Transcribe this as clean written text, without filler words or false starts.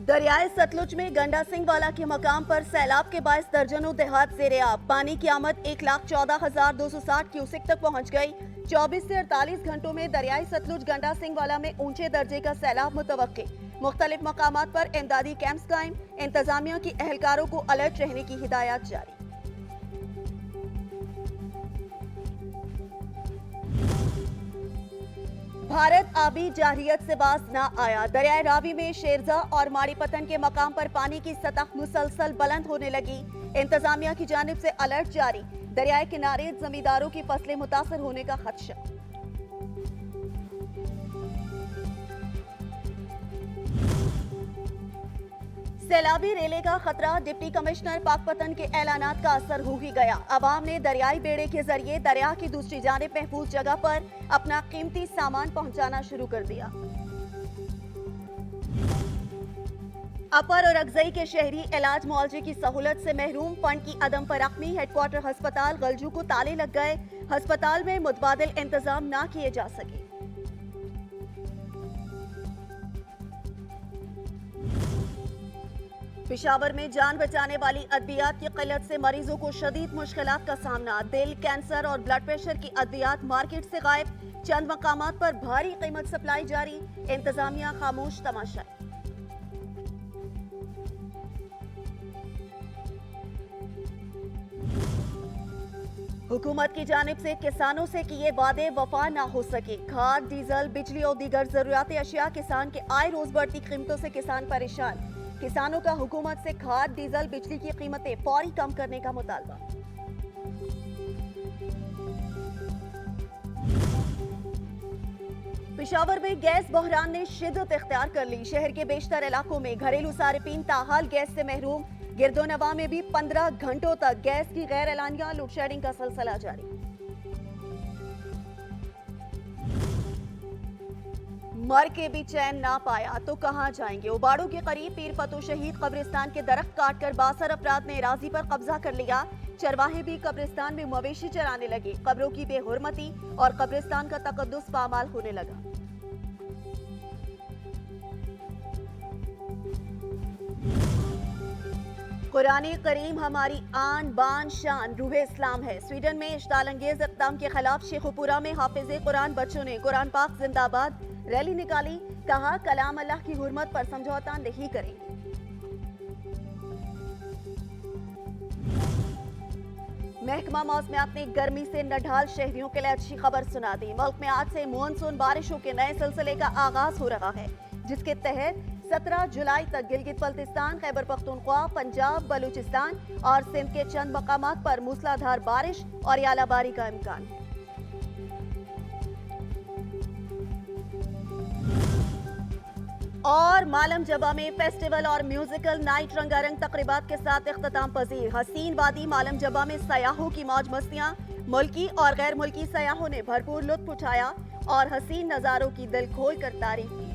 दरियाए सतलुज में गंडा सिंह वाला के मकाम पर सैलाब के बायस दर्जनों देहात ज़ेरे आब। पानी की आमद 1,14,260 क्यूसेक तक पहुंच गई। 24 से 48 घंटों में दरियाई सतलुज गंडा सिंह वाला में ऊंचे दर्जे का सैलाब मुतवक्के। मुख्तलिफ मकामात पर इमदादी कैंप्स कायम, इंतजामिया की एहलकारों को अलर्ट रहने की हिदायत जारी। भारत आबी जारहियत से बाज न आया। दरियाए रावी में शेरजा और माड़ी पतन के मकाम पर पानी की सतह मुसलसल बुलंद होने लगी। इंतजामिया की जानिब से अलर्ट जारी। दरियाए किनारे जमींदारों की फसलें मुतासर होने का खदशा। सैलाबी रेले का खतरा। डिप्टी कमिश्नर पाकपतन के ऐलानात का असर हो ही गया। अवाम ने दरियाई बेड़े के जरिए दरिया की दूसरी जानिब महफूज जगह पर अपना कीमती सामान पहुंचाना शुरू कर दिया। अपर और अगजई के शहरी इलाज मुआवजे की सहूलत से महरूम। फंड की अदम फराखमी। हेडक्वार्टर अस्पताल गलजू को ताले लग गए। अस्पताल में मुतबादिल इंतजाम ना किए जा सके। पेशावर में जान बचाने वाली अद्वियात की किल्लत से मरीजों को शदीद मुश्किलात का सामना। दिल, कैंसर और ब्लड प्रेशर की अद्वियात मार्केट से गायब। चंद मकामात पर भारी कीमत सप्लाई जारी। इंतजामिया खामोश तमाशा। हुकूमत की जानिब से किसानों से किए वादे वफा ना हो सके। खाद, डीजल, बिजली और दीगर जरूरियाती अशिया किसान के आए रोज बढ़ती कीमतों से किसान परेशान। किसानों का हुकूमत से खाद, डीजल, बिजली की कीमतें फौरी कम करने का मुतालबा। पेशावर में गैस बहरान ने शिद्दत इख्तियार कर ली। शहर के बेशतर इलाकों में घरेलू सारिफीन ताहाल गैस से महरूम। गिरदोनवा में भी 15 घंटों तक गैस की गैर एलानिया लोड शेडिंग का सिलसिला जारी। मर के भी चैन ना पाया तो कहां जाएंगे। उबाड़ू के करीब पीर पतो शहीद कब्रिस्तान के दरख्त काटकर 62 अफराद ने राजी पर कब्जा कर लिया। चरवाहे भी कब्रिस्तान में मवेशी चराने लगे। कब्रों की बेहुरमती और कब्रिस्तान का तकद्दुस पामाल होने लगा। कुरानी करीम हमारी आन बान शान रूह इस्लाम है। स्वीडन में इश्तालंगेज इक़दाम के खिलाफ शेखुपुरा में हाफिज़े कुरान बच्चों ने कुरान पाक जिंदाबाद रैली निकाली। कहा कलाम अल्लाह की हुर्मत पर समझौता नहीं करेंगे। महकमा मौसमियात ने गर्मी से नढाल शहरियों के लिए अच्छी खबर सुना दी। मुल्क में आज से मानसून बारिशों के नए सिलसिले का आगाज हो रहा है, जिसके तहत 17 जुलाई तक गिलगित बल्तिस्तान, खैबर पख्तूनख्वा, पंजाब, बलूचिस्तान और सिंध के चंद मकामात पर मूसलाधार बारिश और यालाबारी का इम्कान है। और मालम जबा में फेस्टिवल और म्यूजिकल नाइट रंगारंग तकरीबात के साथ इख्तिताम पजीर। हसीन वादी मालम जबा में सयाहों की मौज मस्तियां। मुल्की और गैर मुल्की सयाहों ने भरपूर लुत्फ उठाया और हसीन नजारों की दिल खोल कर तारीफ की।